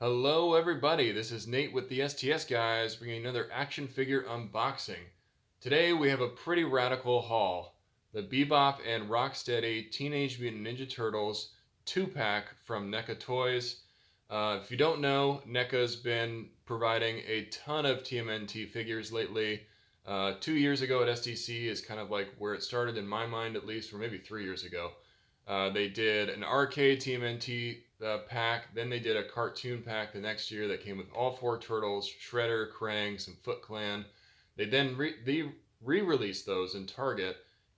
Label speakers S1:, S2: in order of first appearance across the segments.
S1: Hello everybody, this is Nate with the STS Guys bringing another action figure unboxing. Today we have a pretty radical haul. The Bebop and Rocksteady Teenage Mutant Ninja Turtles 2-pack from NECA Toys. If you don't know, NECA's been providing a ton of TMNT figures lately. 2 years ago at SDC is kind of like where it started in my mind, at least, or maybe 3 years ago. They did an arcade TMNT pack, then they did a cartoon pack the next year that came with all 4 turtles, Shredder, Krang, some Foot Clan. They then re-released those in Target,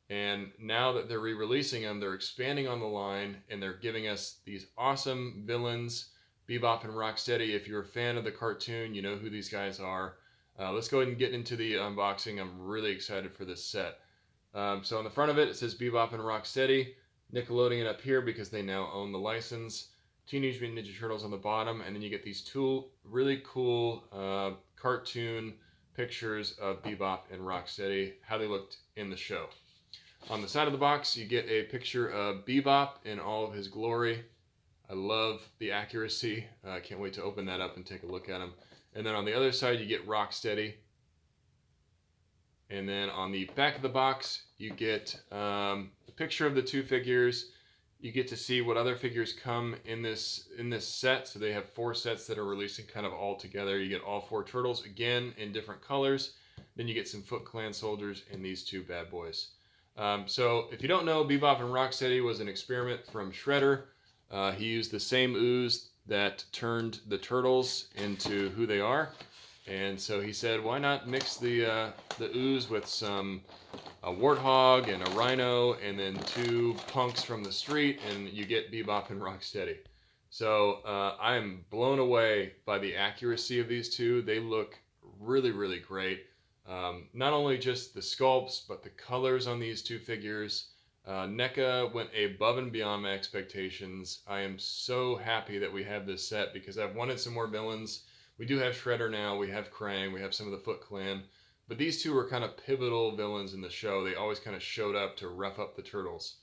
S1: and now that they're re-releasing them, they're expanding on the line, and they're giving us these awesome villains, Bebop and Rocksteady. If you're a fan of the cartoon, you know who these guys are. Let's go ahead and get into the unboxing. I'm really excited for this set. So on the front of it, it says Bebop and Rocksteady. Nickelodeon up here because they now own the license. Teenage Mutant Ninja Turtles on the bottom, and then you get these two really cool cartoon pictures of Bebop and Rocksteady, how they looked in the show. On the side of the box, you get a picture of Bebop in all of his glory. I love the accuracy. I can't wait to open that up and take a look at him. And then on the other side, you get Rocksteady. And then on the back of the box, you get a picture of the two figures. You get to see what other figures come in this set. So they have 4 sets that are releasing kind of all together. You get all 4 turtles, again, in different colors. Then you get some Foot Clan soldiers and these 2 bad boys. So if you don't know, Bebop and Rocksteady was an experiment from Shredder. He used the same ooze that turned the turtles into who they are. And so he said, why not mix the ooze with a warthog and a rhino and then 2 punks from the street, and you get Bebop and Rocksteady. So I am blown away by the accuracy of these 2. They look really, really great. Not only just the sculpts, but the colors on these 2 figures. NECA went above and beyond my expectations. I am so happy that we have this set because I've wanted some more villains. We do have Shredder now, we have Krang, we have some of the Foot Clan, but these 2 were kind of pivotal villains in the show. They always kind of showed up to rough up the turtles.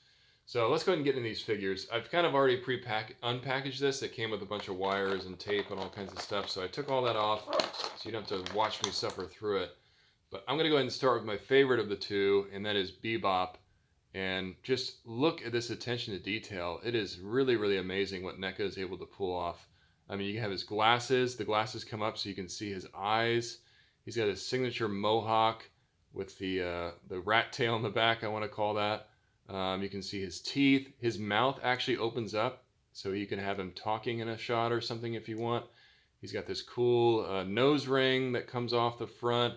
S1: So let's go ahead and get into these figures. I've kind of already unpackaged this. It came with a bunch of wires and tape and all kinds of stuff, so I took all that off so you don't have to watch me suffer through it. But I'm going to go ahead and start with my favorite of the 2, and that is Bebop. And just look at this attention to detail. It is really, really amazing what NECA is able to pull off. I mean, you have his glasses. The glasses come up so you can see his eyes. He's got his signature mohawk with the rat tail in the back, I want to call that. You can see his teeth. His mouth actually opens up so you can have him talking in a shot or something if you want. He's got this cool nose ring that comes off the front.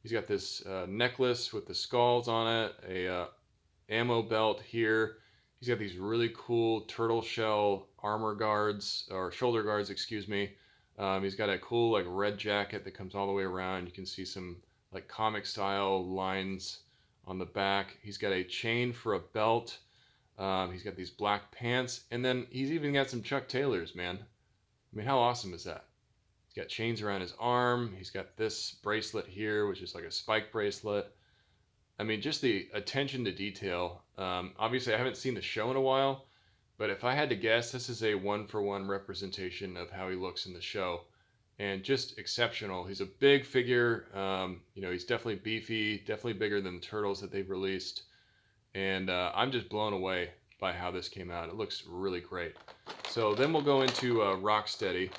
S1: He's got this necklace with the skulls on it, a ammo belt here. He's got these really cool turtle shell armor guards, or shoulder guards, excuse me. He's got a cool like red jacket that comes all the way around. You can see some like comic style lines on the back. He's got a chain for a belt. He's got these black pants, and then he's even got some Chuck Taylors, man. I mean, how awesome is that? He's got chains around his arm. He's got this bracelet here, which is like a spike bracelet. I mean, just the attention to detail. Obviously, I haven't seen the show in a while, but if I had to guess, this is a 1-for-1 representation of how he looks in the show. And just exceptional. He's a big figure. He's definitely beefy, definitely bigger than the turtles that they've released. And I'm just blown away by how this came out. It looks really great. So then we'll go into Rocksteady.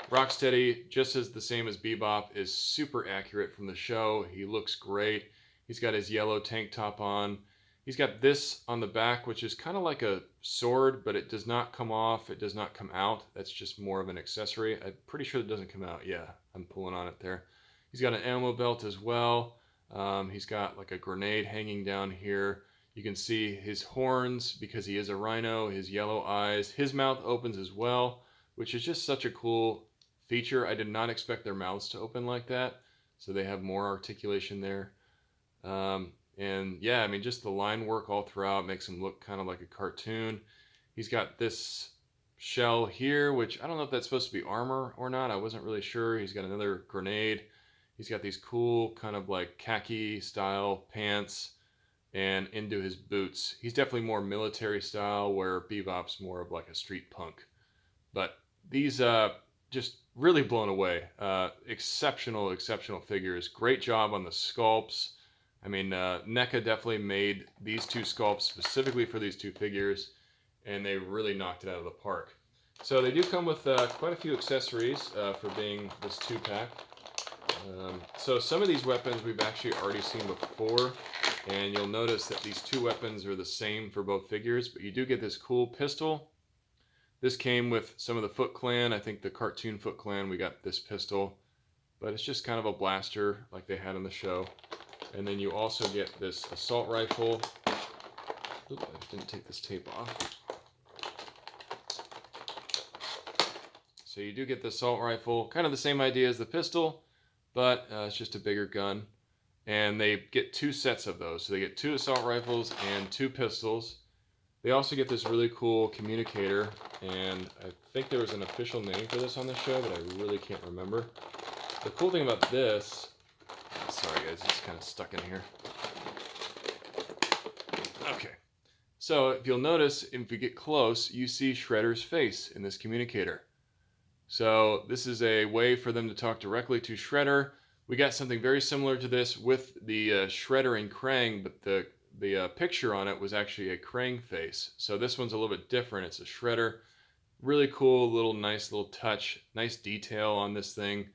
S1: Rocksteady, just as the same as Bebop, is super accurate from the show. He looks great. He's got his yellow tank top on. He's got this on the back, which is kind of like a sword, but it does not come off. It does not come out. That's just more of an accessory. I'm pretty sure it doesn't come out. Yeah, I'm pulling on it there. He's got an ammo belt as well. He's got like a grenade hanging down here. You can see his horns because he is a rhino, his yellow eyes. His mouth opens as well, which is just such a cool feature. I did not expect their mouths to open like that, so they have more articulation there. And yeah, I mean, just the line work all throughout makes him look kind of like a cartoon. He's got this shell here, which I don't know if that's supposed to be armor or not. I wasn't really sure. He's got another grenade. He's got these cool kind of like khaki style pants and into his boots. He's definitely more military style, where Bebop's more of like a street punk. But these just really blown away. Exceptional figures. Great job on the sculpts. I mean, NECA definitely made these two sculpts specifically for these two figures, and they really knocked it out of the park. So they do come with quite a few accessories for being this 2-pack. So some of these weapons we've actually already seen before, and you'll notice that these two weapons are the same for both figures, but you do get this cool pistol. This came with some of the Foot Clan. I think the cartoon Foot Clan, we got this pistol, but it's just kind of a blaster like they had on the show. And then you also get this assault rifle. Oop, I didn't take this tape off. So you do get the assault rifle, kind of the same idea as the pistol, but it's just a bigger gun. And they get 2 sets of those. So they get 2 assault rifles and 2 pistols. They also get this really cool communicator, and I think there was an official name for this on the show, but I really can't remember. The cool thing about this, sorry guys, it's kind of stuck in here. Okay, so if you'll notice, if you get close, you see Shredder's face in this communicator. So this is a way for them to talk directly to Shredder. We got something very similar to this with the Shredder and Krang, but the picture on it was actually a Krang face. So this one's a little bit different. It's a Shredder. Really cool, nice little touch. Nice detail on this thing.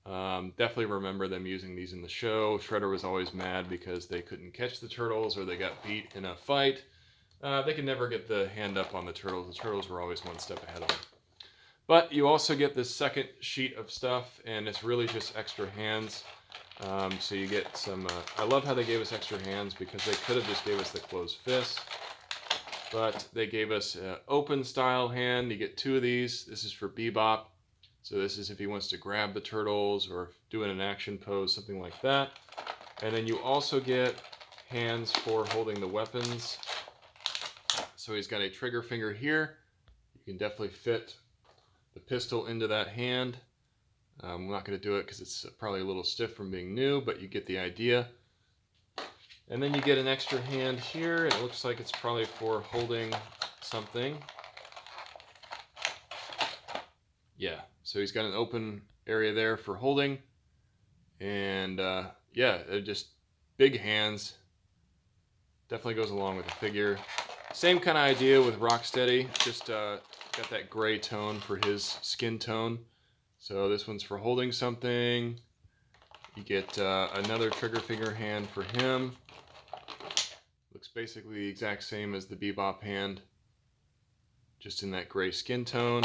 S1: Definitely remember them using these in the show. Shredder was always mad because they couldn't catch the turtles or they got beat in a fight. They could never get the hand up on the turtles. The turtles were always one step ahead of them. But you also get this second sheet of stuff, and it's really just extra hands. So you get some, I love how they gave us extra hands because they could have just gave us the closed fist. But they gave us an open style hand. You get 2 of these. This is for Bebop. So this is if he wants to grab the turtles or doing an action pose, something like that. And then you also get hands for holding the weapons. So he's got a trigger finger here. You can definitely fit the pistol into that hand. I'm not going to do it because it's probably a little stiff from being new, but you get the idea. And then you get an extra hand here. It looks like it's probably for holding something. Yeah, so he's got an open area there for holding. And yeah, they're just big hands. Definitely goes along with the figure. Same kind of idea with Rocksteady, just got that gray tone for his skin tone. So this one's for holding something. You get another trigger finger hand for him. Looks basically the exact same as the Bebop hand, just in that gray skin tone.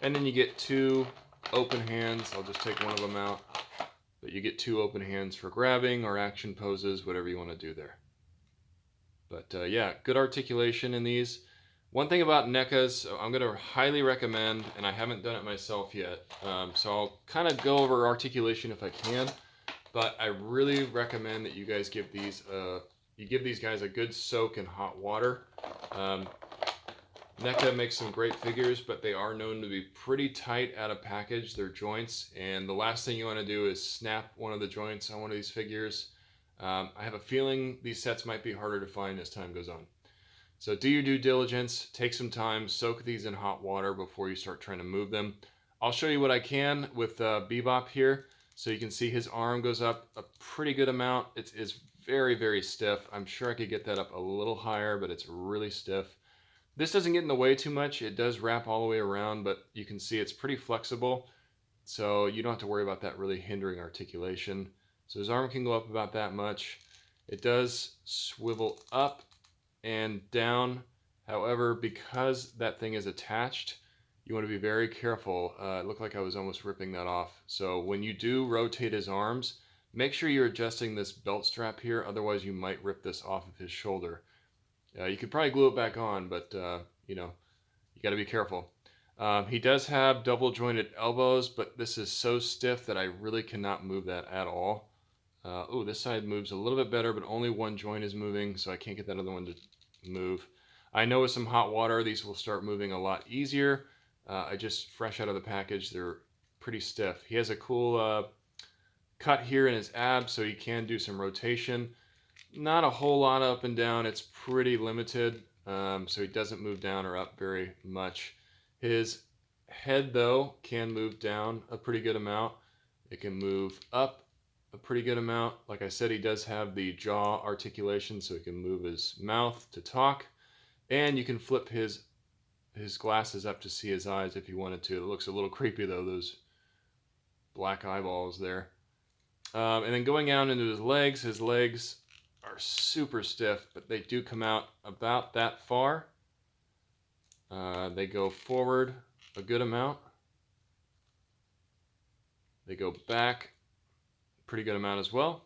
S1: And then you get 2 open hands. I'll just take one of them out. But you get 2 open hands for grabbing or action poses, whatever you want to do there. But yeah, good articulation in these. One thing about NECAs, I'm going to highly recommend, and I haven't done it myself yet, so I'll kind of go over articulation if I can, but I really recommend that you guys give these guys a good soak in hot water. NECA makes some great figures, but they are known to be pretty tight out of package, their joints, and the last thing you want to do is snap one of the joints on one of these figures. I have a feeling these sets might be harder to find as time goes on. So do your due diligence, take some time, soak these in hot water before you start trying to move them. I'll show you what I can with Bebop here. So you can see his arm goes up a pretty good amount. It's very, very stiff. I'm sure I could get that up a little higher, but it's really stiff. This doesn't get in the way too much. It does wrap all the way around, but you can see it's pretty flexible. So you don't have to worry about that really hindering articulation. So his arm can go up about that much. It does swivel up and down. However, because that thing is attached, you want to be very careful. It looked like I was almost ripping that off. So when you do rotate his arms, make sure you're adjusting this belt strap here. Otherwise, you might rip this off of his shoulder. You could probably glue it back on, but you know, you got to be careful. He does have double jointed elbows, but this is so stiff that I really cannot move that at all. Oh, this side moves a little bit better, but only one joint is moving, so I can't get that other one to move. I know with some hot water, these will start moving a lot easier. I just fresh out of the package, they're pretty stiff. He has a cool cut here in his abs, so he can do some rotation. Not a whole lot up and down. It's pretty limited, so he doesn't move down or up very much. His head, though, can move down a pretty good amount. It can move up a pretty good amount. Like I said, he does have the jaw articulation, so he can move his mouth to talk. And you can flip his glasses up to see his eyes if you wanted to. It looks a little creepy, though, those black eyeballs there. And then going out into his legs are super stiff, but they do come out about that far. They go forward a good amount. They go back a pretty good amount as well.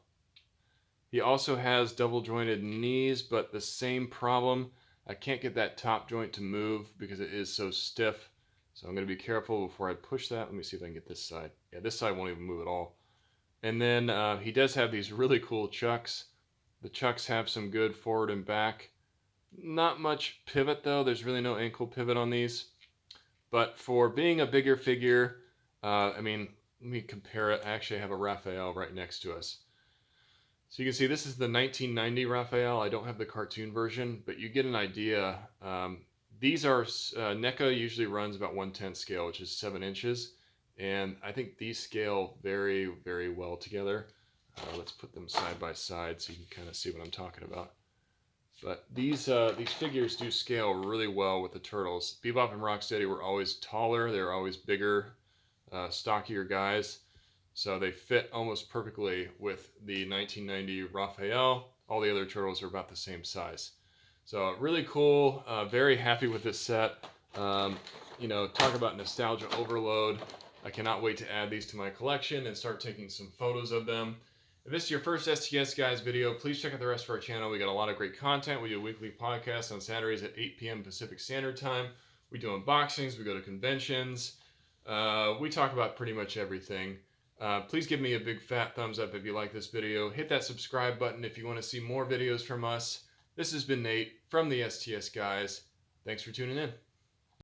S1: He also has double jointed knees, but the same problem. I can't get that top joint to move because it is so stiff. So I'm going to be careful before I push that. Let me see if I can get this side. Yeah, this side won't even move at all. And then he does have these really cool chucks. The chucks have some good forward and back. Not much pivot, though. There's really no ankle pivot on these. But for being a bigger figure, I mean, let me compare it. I actually have a Raphael right next to us. So you can see this is the 1990 Raphael. I don't have the cartoon version, but you get an idea. These are, NECA usually runs about 1/10 scale, which is 7 inches. And I think these scale very, very well together. Let's put them side by side so you can kind of see what I'm talking about. But these figures do scale really well with the turtles. Bebop and Rocksteady were always taller. They were always bigger, stockier guys. So they fit almost perfectly with the 1990 Raphael. All the other turtles are about the same size. So really cool. Very happy with this set. You know, talk about nostalgia overload. I cannot wait to add these to my collection and start taking some photos of them. If this is your first STS Guys video, please check out the rest of our channel. We got a lot of great content. We do a weekly podcast on Saturdays at 8 p.m. Pacific Standard Time. We do unboxings. We go to conventions. We talk about pretty much everything. Please give me a big fat thumbs up if you like this video. Hit that subscribe button if you want to see more videos from us. This has been Nate from the STS Guys. Thanks for tuning in.